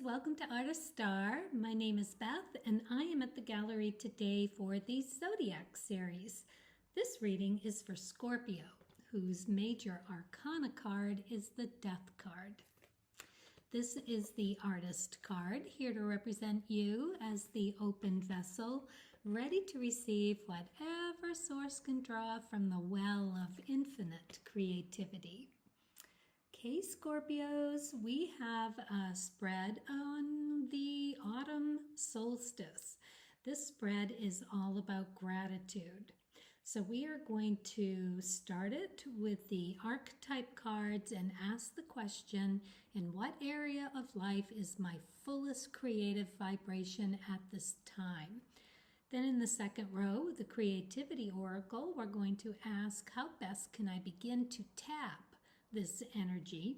welcome to Artist Star. My name is Beth and I am at the gallery today for the Zodiac series. This reading is for Scorpio, whose major arcana card is the Death card. This is the Artist card, here to represent you as the open vessel, ready to receive whatever source can draw from the well of infinite creativity. Okay, Scorpios, we have a spread on the autumn solstice. This spread is all about gratitude. So we are going to start it with the archetype cards and ask the question, in what area of life is my fullest creative vibration at this time? Then in the second row, the creativity oracle, we're going to ask, how best can I begin to tap this energy?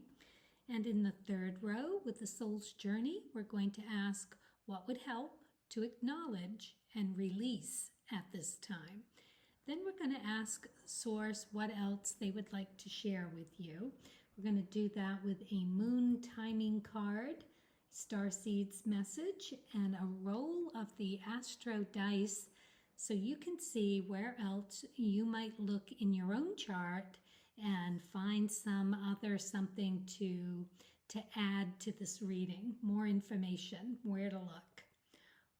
And in the third row with the soul's journey, we're going to ask what would help to acknowledge and release at this time. Then we're going to ask source what else they would like to share with you. We're going to do that with a moon timing card, starseeds message, and a roll of the astro dice, so you can see where else you might look in your own chart and find something to add to this reading, more information, where to look.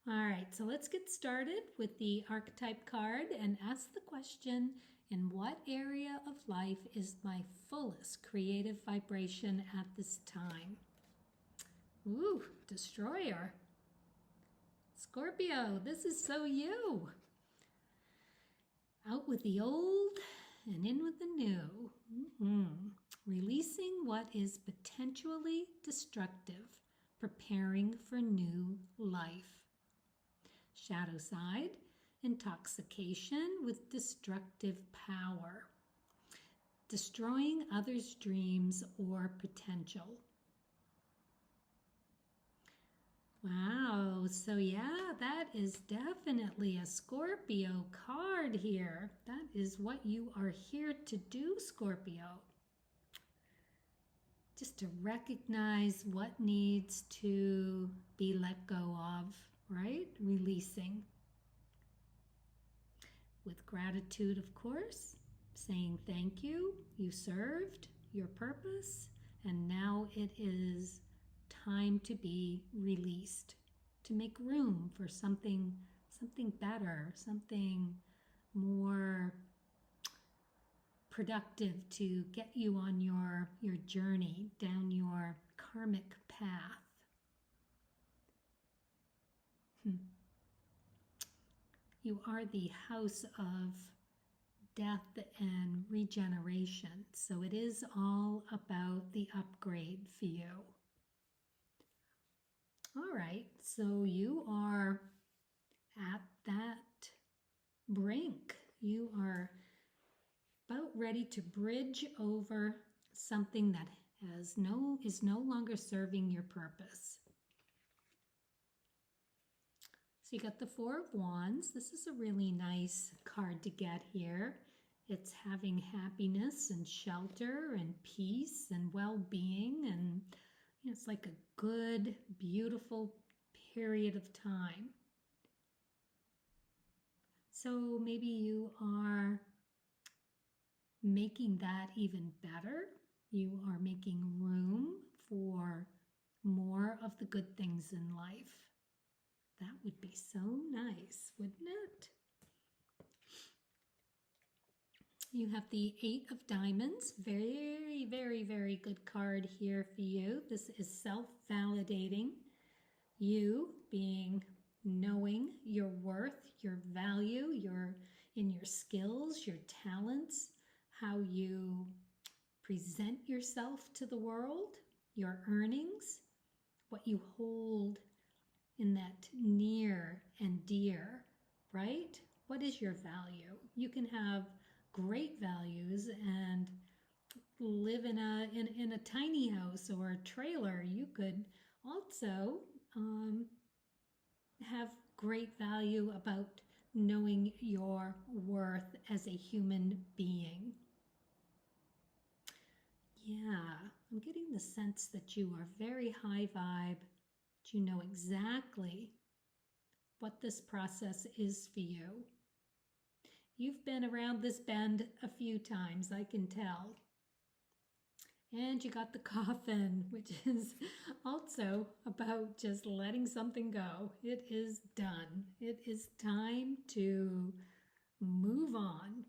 All right, so let's get started with the archetype card and ask the question, in what area of life is my fullest creative vibration at this time? Ooh, Destroyer. Scorpio, this is so you. Out with the old and in with the new. Releasing what is potentially destructive, preparing for new life. Shadow side, intoxication with destructive power. Destroying others' dreams or potential. Wow, so yeah, that is definitely a Scorpio card here. That is what you are here to do, Scorpio. Just to recognize what needs to be let go of, right? Releasing. With gratitude, of course, saying thank you. You served your purpose, and now it is time to be released, to make room for something better, something more productive to get you on your journey down your karmic path. You are the house of death and regeneration, so it is all about the upgrade for you. All right, so you are at that brink. You are about ready to bridge over something that is no longer serving your purpose. So you got the Four of Wands. This is a really nice card to get here. It's having happiness and shelter and peace and well-being, and it's like a good, beautiful period of time. So maybe you are making that even better. You are making room for more of the good things in life. That would be so nice, wouldn't it? You have the Eight of Diamonds. Very, very, very good card here for you. This is self-validating. You knowing your worth, your value, in your skills, your talents, how you present yourself to the world, your earnings, what you hold in that near and dear, right? What is your value? You can have great values and live in a tiny house or a trailer. You could also have great value about knowing your worth as a human being. Yeah, I'm getting the sense that you are very high vibe, You know exactly what this process is for you. You've been around this bend a few times, I can tell. And you got the coffin, which is also about just letting something go. It is done. It is time to move on,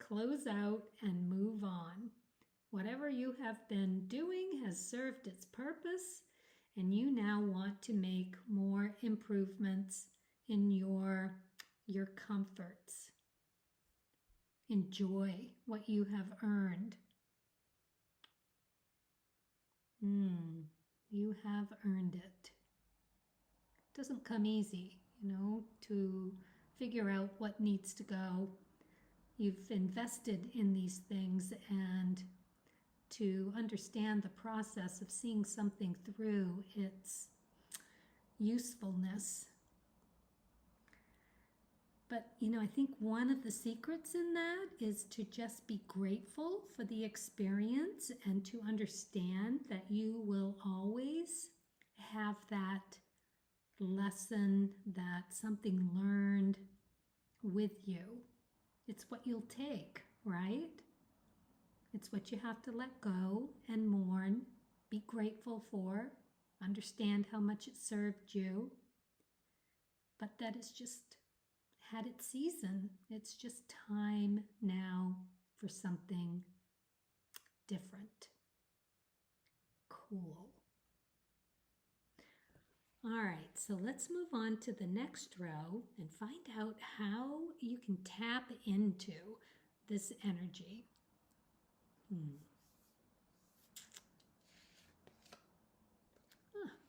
close out and move on. Whatever you have been doing has served its purpose, and you now want to make more improvements in your comforts. Enjoy what you have earned. You have earned it. It doesn't come easy, to figure out what needs to go. You've invested in these things, and to understand the process of seeing something through its usefulness. But, I think one of the secrets in that is to just be grateful for the experience and to understand that you will always have that lesson, that something learned with you. It's what you'll take, right? It's what you have to let go and mourn, be grateful for, understand how much it served you, but that it's just had its season. It's just time now for something different. Cool. All right, so let's move on to the next row and find out how you can tap into this energy.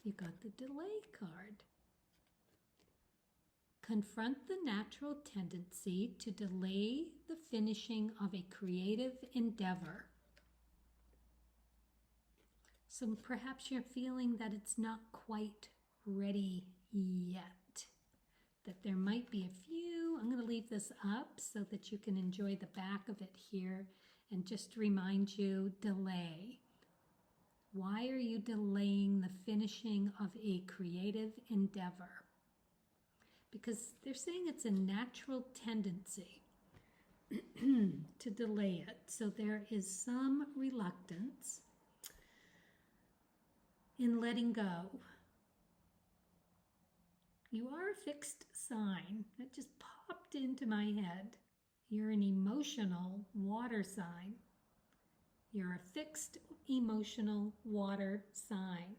You got the delay card. Confront the natural tendency to delay the finishing of a creative endeavor. So perhaps you're feeling that it's not quite ready yet, that there might be a few. I'm going to leave this up so that you can enjoy the back of it here and just remind you, delay. Why are you delaying the finishing of a creative endeavor? Because they're saying it's a natural tendency to delay it. So there is some reluctance in letting go. You are a fixed sign. That just popped into my head. You're an emotional water sign. You're a fixed emotional water sign.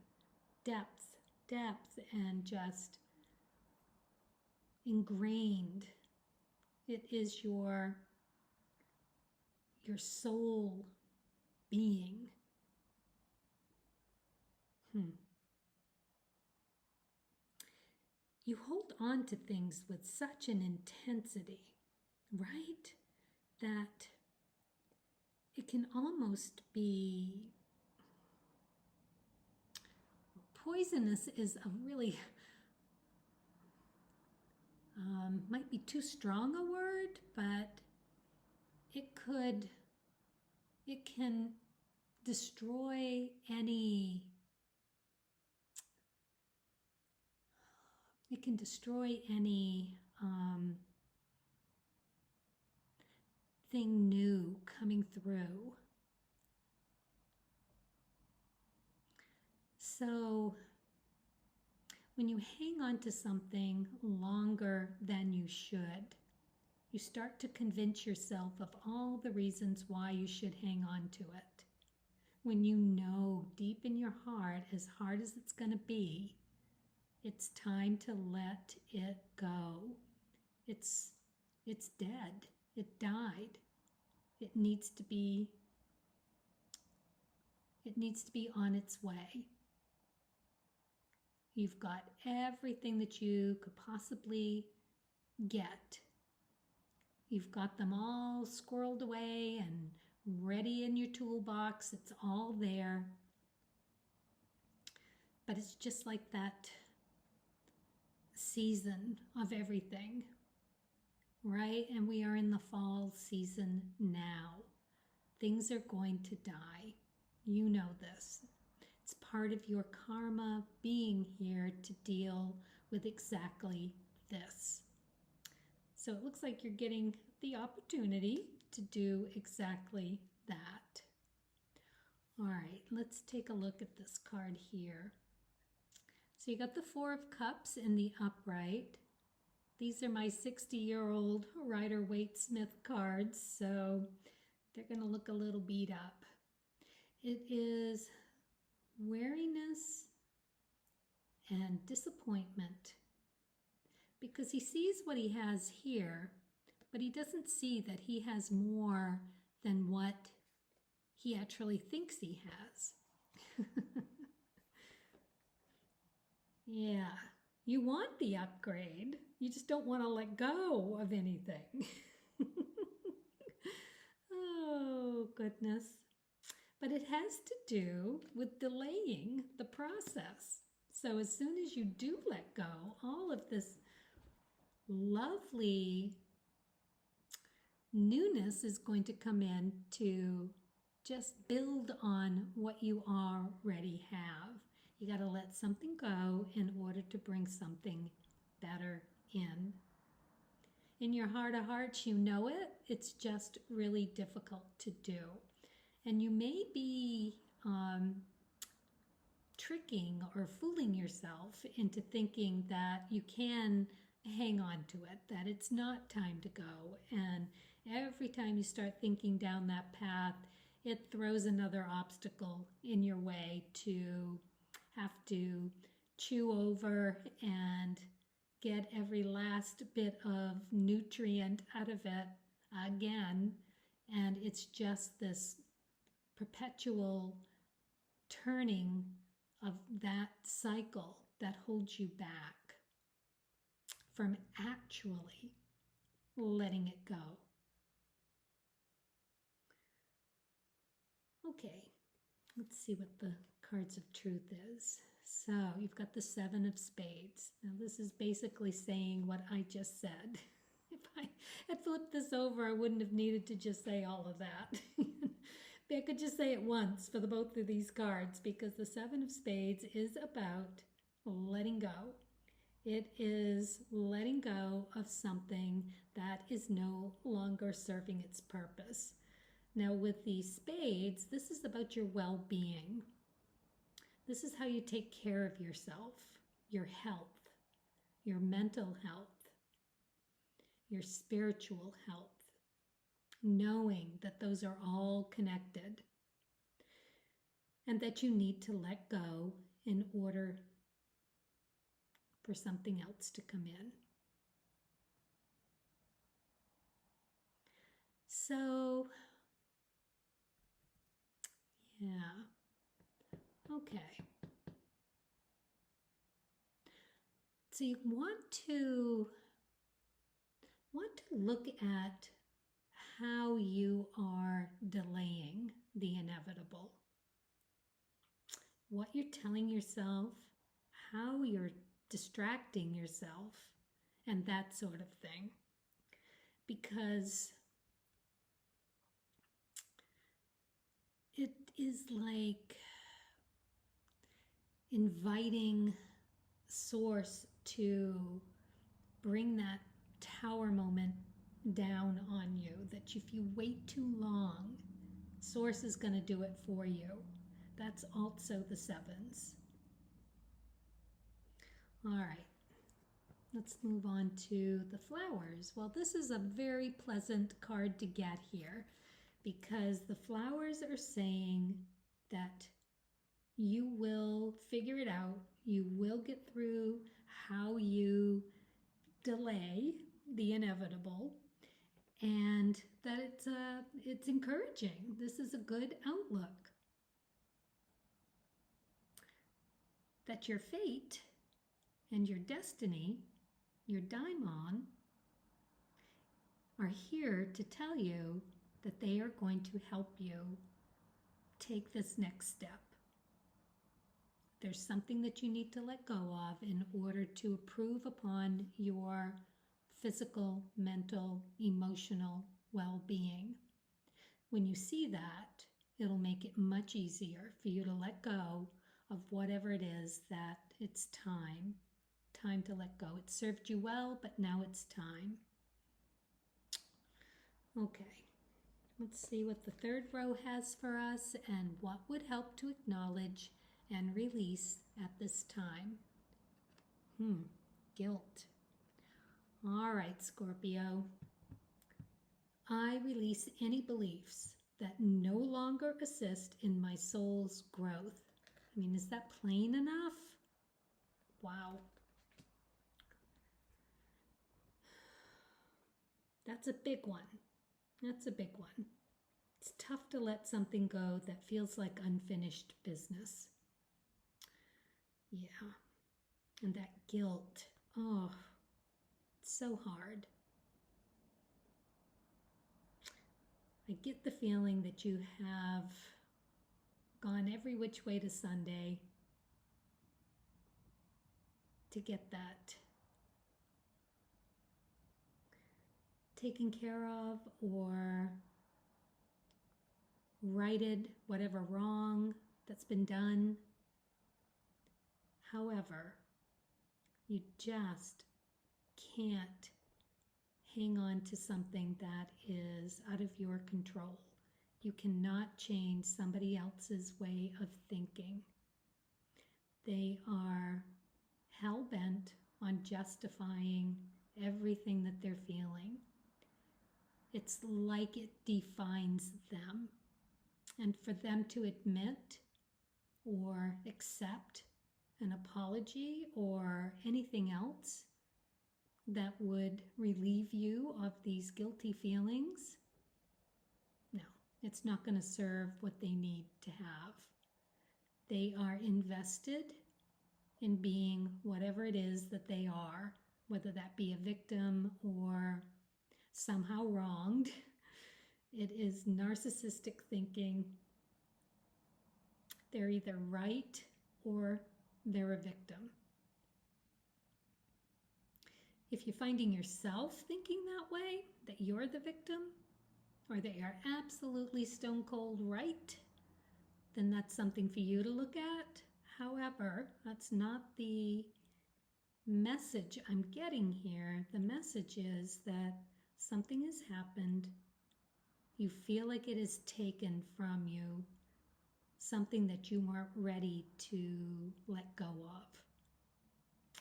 Depth, and just ingrained. It is your soul being. You hold on to things with such an intensity, right? That it can almost be poisonous. Is a really might be too strong a word, but it can destroy any thing new coming through. So when you hang on to something longer than you should, you start to convince yourself of all the reasons why you should hang on to it. When you know deep in your heart, as hard as it's going to be, it's time to let it go. It's dead. It died. It needs to be on its way. You've got everything that you could possibly get. You've got them all squirreled away and ready in your toolbox. It's all there. But it's just like that season of everything, right? And we are in the fall season now. Things are going to die. You know this. It's part of your karma being here to deal with exactly this. So it looks like you're getting the opportunity to do exactly that. All right, let's take a look at this card here. So you got the Four of Cups in the upright. These are my 60-year-old Rider-Waite-Smith cards, so they're going to look a little beat up. It is wariness and disappointment, because he sees what he has here, but he doesn't see that he has more than what he actually thinks he has. Yeah, you want the upgrade. You just don't want to let go of anything. Oh, goodness. But it has to do with delaying the process. So as soon as you do let go, all of this lovely newness is going to come in to just build on what you already have. You got to let something go in order to bring something better in. In your heart of hearts, you know it. It's just really difficult to do. And you may be tricking or fooling yourself into thinking that you can hang on to it, that it's not time to go. And every time you start thinking down that path, it throws another obstacle in your way to have to chew over and get every last bit of nutrient out of it again. And it's just this perpetual turning of that cycle that holds you back from actually letting it go. Okay, let's see what the cards of truth is. So you've got the Seven of Spades. Now this is basically saying what I just said. If I had flipped this over, I wouldn't have needed to just say all of that. I could just say it once for the both of these cards, because the Seven of Spades is about letting go. It is letting go of something that is no longer serving its purpose. Now with the spades, this is about your well-being. This is how you take care of yourself, your health, your mental health, your spiritual health, knowing that those are all connected and that you need to let go in order for something else to come in. So, yeah, okay. So you want to look at how you are delaying the inevitable. What you're telling yourself, how you're distracting yourself, and that sort of thing. Because it is like inviting Source to bring that tower moment down on you, that if you wait too long, Source is going to do it for you. That's also the sevens. All right, let's move on to the flowers. Well, this is a very pleasant card to get here, because the flowers are saying that you will figure it out. You will get through how you delay the inevitable, and that it's encouraging. This is a good outlook. That your fate and your destiny, your daimon, are here to tell you that they are going to help you take this next step. There's something that you need to let go of in order to improve upon your physical, mental, emotional well-being. When you see that, it'll make it much easier for you to let go of whatever it is that it's time to let go. It served you well, but now it's time. Okay, let's see what the third row has for us and what would help to acknowledge and release at this time. Guilt. All right, Scorpio. I release any beliefs that no longer assist in my soul's growth. I mean, is that plain enough? Wow. That's a big one. That's a big one. It's tough to let something go that feels like unfinished business. Yeah. And that guilt. Oh, it's so hard. I get the feeling that you have gone every which way to Sunday to get that taken care of or righted whatever wrong that's been done. However, you just can't hang on to something that is out of your control. You cannot change somebody else's way of thinking. They are hell-bent on justifying everything that they're feeling. It's like it defines them. And for them to admit or accept an apology or anything else that would relieve you of these guilty feelings, no, it's not going to serve what they need to have. They are invested in being whatever it is that they are, whether that be a victim or somehow wronged. It is narcissistic thinking. They're either right or they're a victim. If you're finding yourself thinking that way, that you're the victim, or that you're absolutely stone cold right, then that's something for you to look at. However, that's not the message I'm getting here. The message is that something has happened. You feel like it is taken from you, something that you weren't ready to let go of.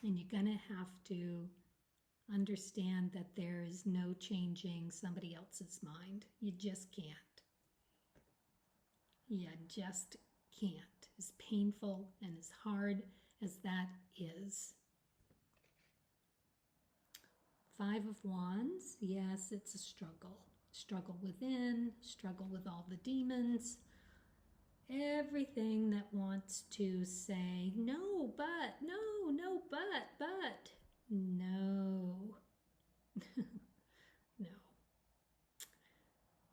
And you're going to have to understand that there is no changing somebody else's mind. You just can't. You just can't. As painful and as hard as that is. 5 of Wands, yes, it's a struggle. Struggle within, struggle with all the demons. Everything that wants to say, no, but, no, but, no. No.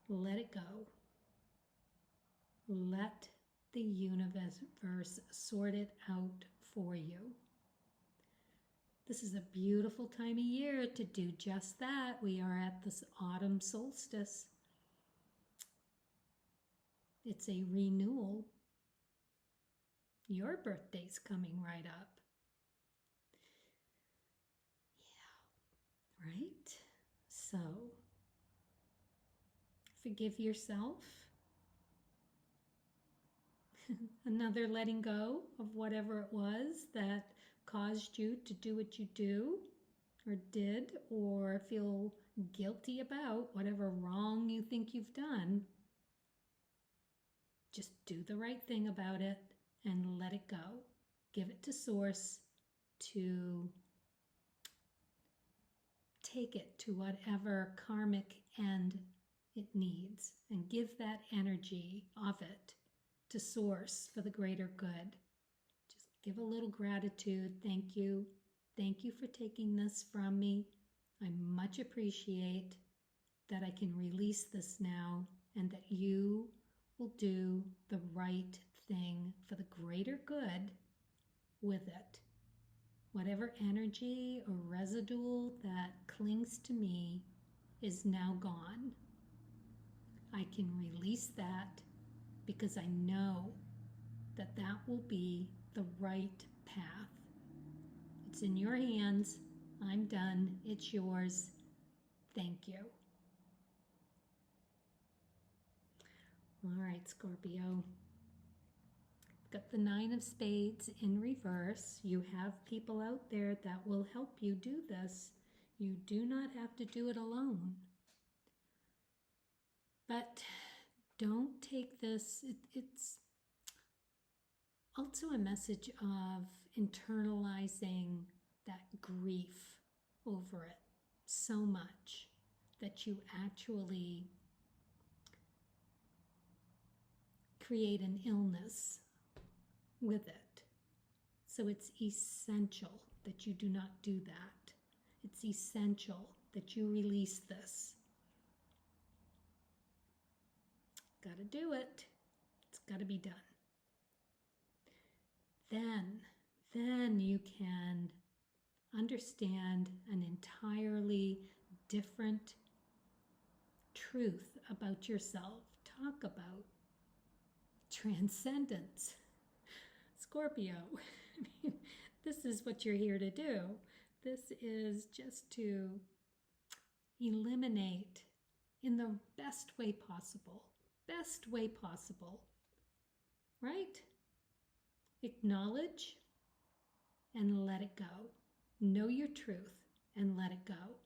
Let it go. Let the universe sort it out for you. This is a beautiful time of year to do just that. We are at this autumn solstice. It's a renewal. Your birthday's coming right up. Yeah, right? So, forgive yourself. Another letting go of whatever it was that caused you to do what you do or did, or feel guilty about whatever wrong you think you've done. Just do the right thing about it and let it go. Give it to Source to take it to whatever karmic end it needs, and give that energy of it to Source for the greater good. Just give a little gratitude. Thank you. Thank you for taking this from me. I much appreciate that I can release this now, and that you will do the right thing for the greater good with it. Whatever energy or residue that clings to me is now gone. I can release that because I know that that will be the right path. It's in your hands. I'm done. It's yours. Thank you. All right, Scorpio. Got the 9 of Spades in reverse. You have people out there that will help you do this. You do not have to do it alone. But don't take this, it's also a message of internalizing that grief over it so much that you actually create an illness with it. So it's essential that you do not do that. It's essential that you release this. Got to do it. It's got to be done. Then you can understand an entirely different truth about yourself. Talk about transcendence. Scorpio, this is what you're here to do. This is just to eliminate in the best way possible. Best way possible, right? Acknowledge and let it go. Know your truth and let it go.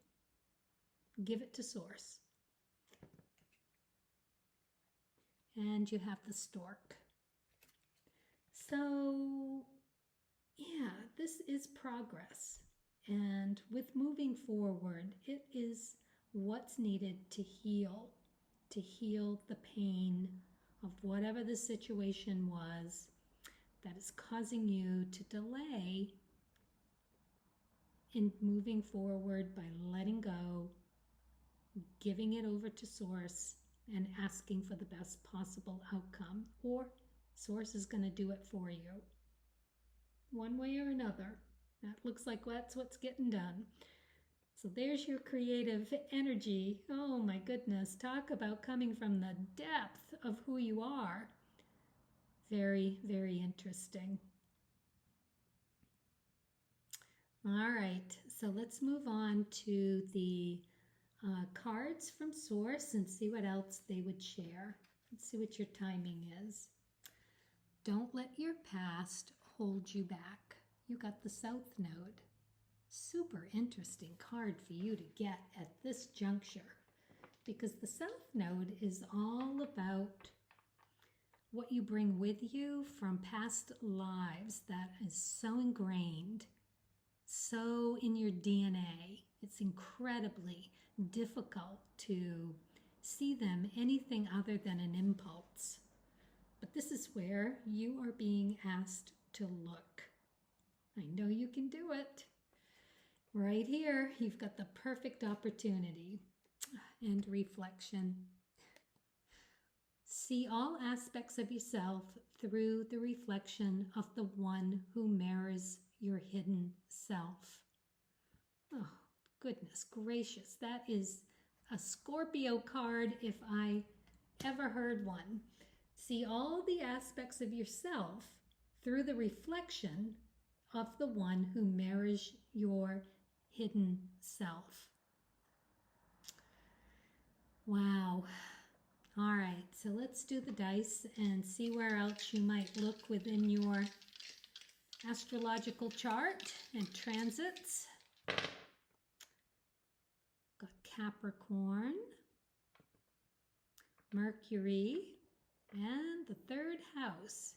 Give it to Source. And you have the Stork. So, yeah, this is progress. And with moving forward, it is what's needed to heal the pain of whatever the situation was that is causing you to delay in moving forward by letting go, giving it over to Source, and asking for the best possible outcome. Or Source is going to do it for you. One way or another. That looks like that's what's getting done. So there's your creative energy. Oh my goodness, talk about coming from the depth of who you are. Very, very interesting. All right, so let's move on to the cards from Source and see what else they would share. Let's see what your timing is. Don't let your past hold you back. You got the South Node. Super interesting card for you to get at this juncture, because the South Node is all about what you bring with you from past lives that is so ingrained, so in your DNA. It's incredibly difficult to see them anything other than an impulse. But this is where you are being asked to look. I know you can do it. Right here, you've got the perfect opportunity. And reflection. See all aspects of yourself through the reflection of the one who mirrors your hidden self. Oh, goodness gracious. That is a Scorpio card if I ever heard one. See all the aspects of yourself through the reflection of the one who mirrors your hidden self. Wow. All right, so let's do the dice and see where else you might look within your astrological chart and transits. Got Capricorn, Mercury, and the 3rd house.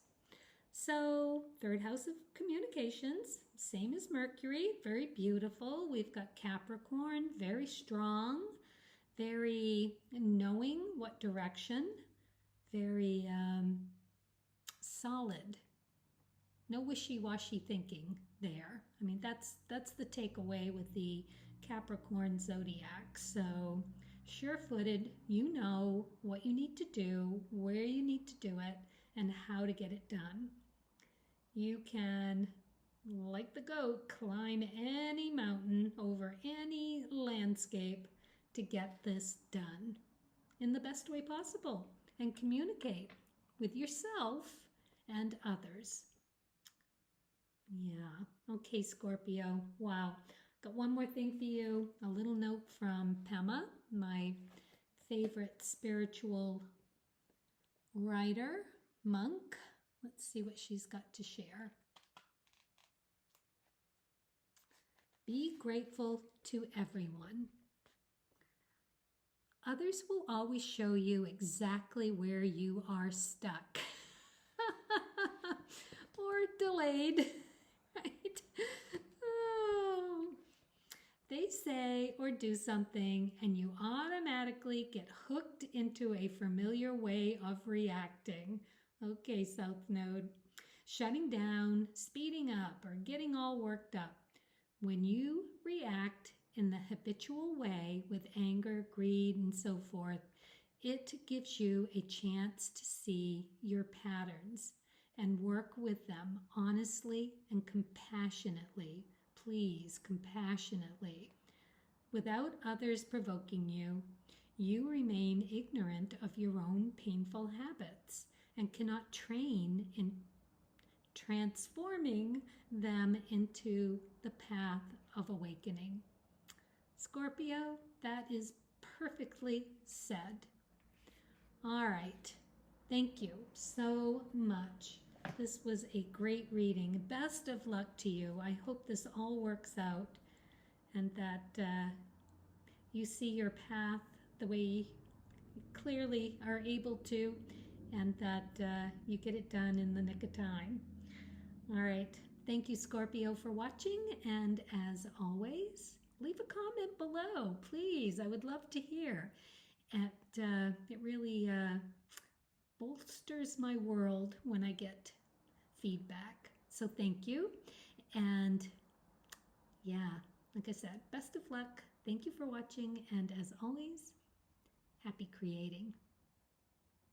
So, 3rd house of communications, same as Mercury, very beautiful. We've got Capricorn, very strong, very knowing what direction, very solid. No wishy-washy thinking there. I mean, that's the takeaway with the Capricorn zodiac. So, sure-footed, you know what you need to do, where you need to do it, and how to get it done. You can, like the goat, climb any mountain, over any landscape to get this done in the best way possible and communicate with yourself and others. Yeah. Okay, Scorpio. Wow. Got one more thing for you. A little note from Pema, my favorite spiritual writer, monk. Let's see what she's got to share. Be grateful to everyone. Others will always show you exactly where you are stuck or delayed, right? Oh. They say or do something, and you automatically get hooked into a familiar way of reacting. Okay, South Node. Shutting down, speeding up, or getting all worked up. When you react in the habitual way with anger, greed, and so forth, it gives you a chance to see your patterns and work with them honestly and compassionately. Please, compassionately. Without others provoking you, you remain ignorant of your own painful habits and cannot train in transforming them into the path of awakening. Scorpio, that is perfectly said. All right. Thank you so much. This was a great reading. Best of luck to you. I hope this all works out and that you see your path the way you clearly are able to, and that you get it done in the nick of time. All right. Thank you, Scorpio, for watching. And as always, leave a comment below, please. I would love to hear. It really bolsters my world when I get feedback. So thank you. And yeah, like I said, best of luck. Thank you for watching. And as always, happy creating.